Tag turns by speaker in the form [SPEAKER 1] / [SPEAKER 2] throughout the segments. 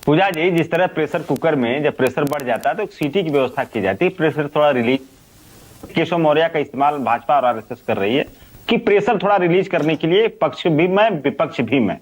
[SPEAKER 1] पूजा जी, जिस तरह pressure cooker में जब प्रेशर बढ़ जाता है तो एक सीटी की व्यवस्था की जाती है, प्रेशर थोड़ा रिलीज। केशव मौर्य का इस्तेमाल भाजपा और आरएसएस कर रही है कि प्रेशर थोड़ा रिलीज करने के लिए पक्ष भी मैं, विपक्ष भी मैं।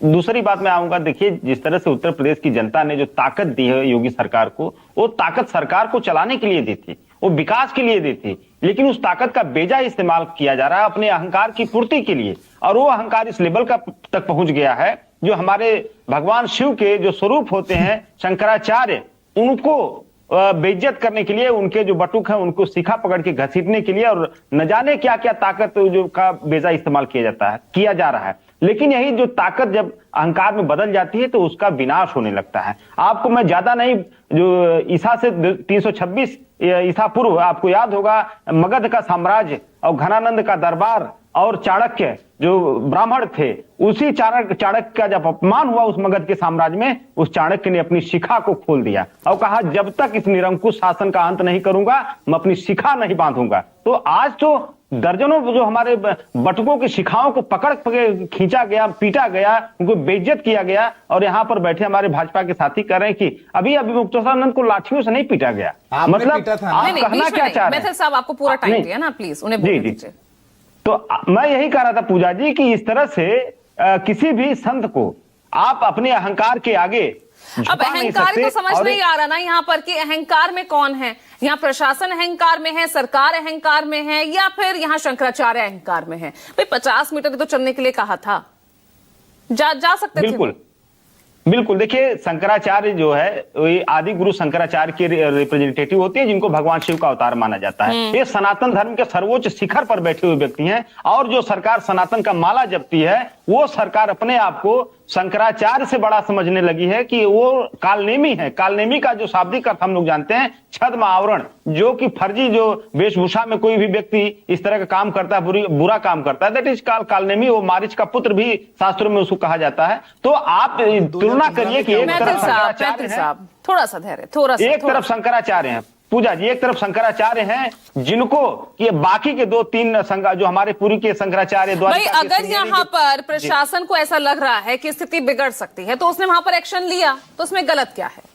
[SPEAKER 1] दूसरी बात मैं आऊंगा, देखिए जिस तरह से उत्तर प्रदेश की जनता ने जो ताकत दी है योगी सरकार को, वो ताकत सरकार को चलाने के लिए दी थी, वो विकास के लिए दी थी, लेकिन उस ताकत का बेजा इस्तेमाल किया जा रहा है अपने अहंकार की पूर्ति के लिए। और वो अहंकार इस लेवल का तक पहुंच गया है जो हमारे भगवान शिव के जो स्वरूप होते हैं शंकराचार्य, उनको बेइज्जत करने के लिए, उनके जो बटुक है उनको शिखा पकड़ के घसीटने के लिए और न जाने क्या क्या ताकत जो का बेजा इस्तेमाल किया जाता है, किया जा रहा है। लेकिन यही जो ताकत जब अहंकार में बदल जाती है तो उसका विनाश होने लगता है। आपको मैं ज्यादा नहीं, जो ईसा से 326 ईसा पूर्व, आपको याद होगा मगध का साम्राज्य और घनानंद का दरबार और चाणक्य जो ब्राह्मण थे, उसी चाणक्य का जब अपमान हुआ उस मगध के साम्राज्य में, उस चाणक्य ने अपनी शिखा को खोल दिया और कहा जब तक इस निरंकुश शासन का अंत नहीं करूंगा मैं अपनी शिखा नहीं बांधूंगा। तो आज तो दर्जनों जो हमारे बटुकों की शिखाओं को पकड़ खींचा गया, पीटा गया, उनको बेइज्जत किया गया। और यहाँ पर बैठे हमारे भाजपा के साथी कह रहे हैं कि अभी मुक्तेश्वरानंद को लाठियों से नहीं पीटा गया। मतलब आप कहना क्या चाह रहे हैं?
[SPEAKER 2] साहब आपको पूरा टाइम दिया ना, प्लीज उन्हें बोलने दीजिए।
[SPEAKER 1] तो मैं यही कह रहा था पूजा जी कि इस तरह से किसी भी संत को आप अपने अहंकार के आगे,
[SPEAKER 2] अब अहंकार तो समझ नहीं आ रहा ना यहाँ पर कि अहंकार में कौन है। यहाँ प्रशासन अहंकार में है, सरकार अहंकार में है, या फिर यहाँ शंकराचार्य अहंकार में है? भाई 50 मीटर तो चलने के लिए कहा था, जा सकते थे।
[SPEAKER 1] बिल्कुल बिल्कुल। देखिए शंकराचार्य जो है ये आदि गुरु शंकराचार्य के रिप्रेजेंटेटिव होते हैं जिनको भगवान शिव का अवतार माना जाता है। ये सनातन धर्म के सर्वोच्च शिखर पर बैठे हुए व्यक्ति हैं। और जो सरकार सनातन का माला जपती है वो सरकार अपने आप को शंकराचार्य से बड़ा समझने लगी है कि वो कालनेमी है। कालनेमी का जो शाब्दिक अर्थ हम लोग जानते हैं छद्म आवरण, जो कि फर्जी जो वेशभूषा में कोई भी व्यक्ति इस तरह का काम करता है, बुरा काम करता है, दैट इज कालनेमी। वो मारीच का पुत्र भी शास्त्रों में उसको कहा जाता है। तो आप तुलना करिए कि एक तरफ शंकराचार्य है,
[SPEAKER 2] थोड़ा सा धैर्य, थोड़ा सा,
[SPEAKER 1] एक तरफ शंकराचार्य हैं पूजा जी, एक तरफ शंकराचार्य हैं जिनको ये बाकी के 2-3 जो हमारे पुरी के शंकराचार्य
[SPEAKER 2] भाई, अगर यहाँ पर प्रशासन को ऐसा लग रहा है कि स्थिति बिगड़ सकती है तो उसने वहां पर एक्शन लिया, तो उसमें गलत क्या है?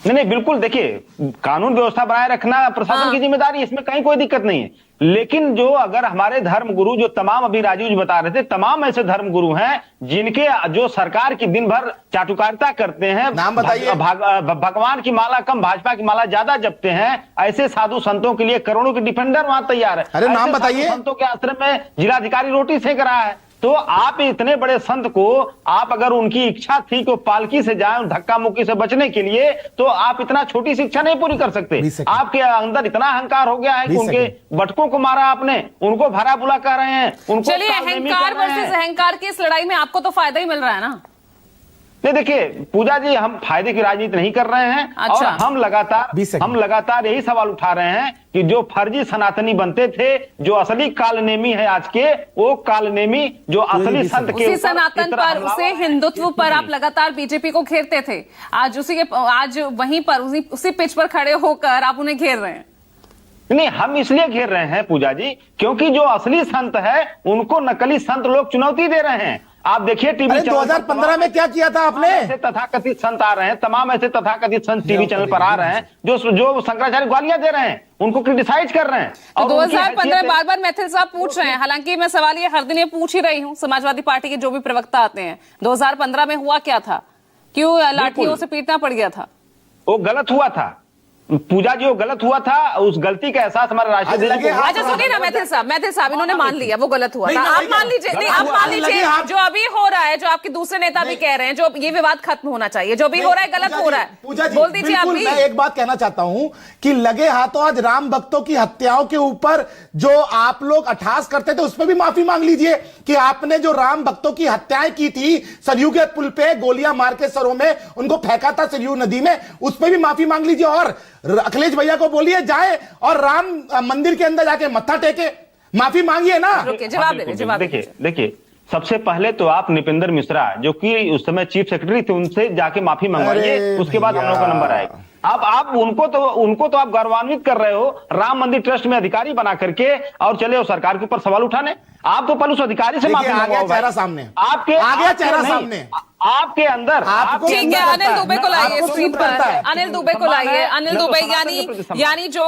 [SPEAKER 1] नहीं, बिल्कुल। देखिए कानून व्यवस्था बनाए रखना प्रशासन की जिम्मेदारी, इसमें कहीं कोई दिक्कत नहीं है। लेकिन जो अगर हमारे धर्म गुरु जो तमाम अभी राजीव जी बता रहे थे, तमाम ऐसे धर्म गुरु हैं जिनके जो सरकार की दिन भर चाटुकारिता करते हैं,
[SPEAKER 3] नाम बताइए।
[SPEAKER 1] भगवान की माला कम भाजपा की माला ज्यादा जपते हैं, ऐसे साधु संतों के लिए करोड़ों के डिफेंडर वहां तैयार है।
[SPEAKER 3] अरे नाम बताइए।
[SPEAKER 1] संतों के आश्रम में जिलाधिकारी रोटी सेक रहा है। तो आप इतने बड़े संत को, आप अगर उनकी इच्छा थी कि पालकी से जाए धक्का मुक्की से बचने के लिए, तो आप इतना छोटी शिक्षा नहीं पूरी कर सकते। आपके अंदर इतना अहंकार हो गया है कि उनके बटकों को मारा आपने, उनको भरा बुला कर रहे हैं, उनको।
[SPEAKER 2] चलिए अहंकार वर्सेस अहंकार की इस लड़ाई में आपको तो फायदा ही मिल रहा है ना?
[SPEAKER 1] नहीं, देखिए पूजा जी, हम फायदे की राजनीति नहीं कर रहे हैं।
[SPEAKER 2] अच्छा।
[SPEAKER 1] और हम लगातार यही सवाल उठा रहे हैं कि जो फर्जी सनातनी बनते थे, जो असली कालनेमी है आज के, वो कालनेमी जो असली संत के
[SPEAKER 2] उसी सनातन पर, उसे हिंदुत्व पर आप लगातार बीजेपी को घेरते थे। आज वहीं पर उसी पिच पर खड़े होकर आप उन्हें घेर रहे हैं।
[SPEAKER 1] नहीं, हम इसलिए घेर रहे हैं पूजा जी क्योंकि जो असली संत है उनको नकली संत लोग चुनौती दे रहे हैं। आप देखिए टीवी
[SPEAKER 3] 2015 में क्या किया था आपने?
[SPEAKER 1] ऐसे तथाकथित संत आ रहे हैं, तमाम ऐसे तथाकथित संत टीवी चैनल पर आ रहे हैं जो शंकराचार्य गालियां दे रहे हैं, उनको क्रिटिसाइज कर रहे हैं।
[SPEAKER 2] तो 2015 बार मैथिल साहब पूछ रहे हैं, हालांकि मैं सवाल ये हर दिन ये पूछ ही रही हूँ, समाजवादी पार्टी के जो भी प्रवक्ता आते हैं, 2015 में हुआ क्या था? क्यों लाठियों से पीटना पड़ गया था?
[SPEAKER 1] वो गलत हुआ था पूजा जी, वो गलत हुआ था। उस गलती का एहसास हमारे राष्ट्रीय
[SPEAKER 2] अच्छा सुनिए ना मैथिल साहब इन्होंने मान लिया वो गलत हुआ था। आप मान लीजिए, नहीं आप मान लीजिए जो अभी हो रहा है, जो आपके दूसरे नेता भी कह रहे हैं, जो ये विवाद खत्म होना चाहिए, जो भी हो रहा है गलत हो रहा है, बोल दीजिए आप भी।
[SPEAKER 3] मैं एक बात कहना चाहता हूं कि लगे हाथों आज राम भक्तों की हत्याओं के ऊपर जो आप लोग अट्ठास करते थे उस पर भी माफी मांग लीजिए कि आपने जो राम भक्तों की हत्याएं की थी, सरयू के पुल पे गोलियां मार के सरों में उनको फेंका था सरयू नदी में, उस पर भी माफी मांग लीजिए। और अखिलेश भैया को बोलिए जाए और राम मंदिर के अंदर जाके मत्था टेके, माफी मांगिए ना।
[SPEAKER 2] जवाब
[SPEAKER 1] देखिए सबसे पहले तो आप नृपेंद्र मिश्रा जो कि उस समय चीफ सेक्रेटरी थे, उनसे जाके माफी मंगवाइए, उसके बाद हम लोग का नंबर आएगा। अब आप उनको तो आप गौरवान्वित कर रहे हो राम मंदिर ट्रस्ट में अधिकारी बना करके, और चले हो सरकार के ऊपर सवाल उठाने। आप तो पहले उस अधिकारी से माफी
[SPEAKER 3] आ गया
[SPEAKER 1] मांगो
[SPEAKER 3] चेहरा सामने,
[SPEAKER 1] आपके
[SPEAKER 3] आ गया
[SPEAKER 1] आपके
[SPEAKER 3] चेहरा
[SPEAKER 1] नहीं,
[SPEAKER 3] सामने।
[SPEAKER 1] आपके अंदर
[SPEAKER 3] आपको
[SPEAKER 2] ठीक है, अनिल दुबे को लाइए स्क्रीन पर। अनिल दुबे को लाइए। अनिल दुबे यानी जो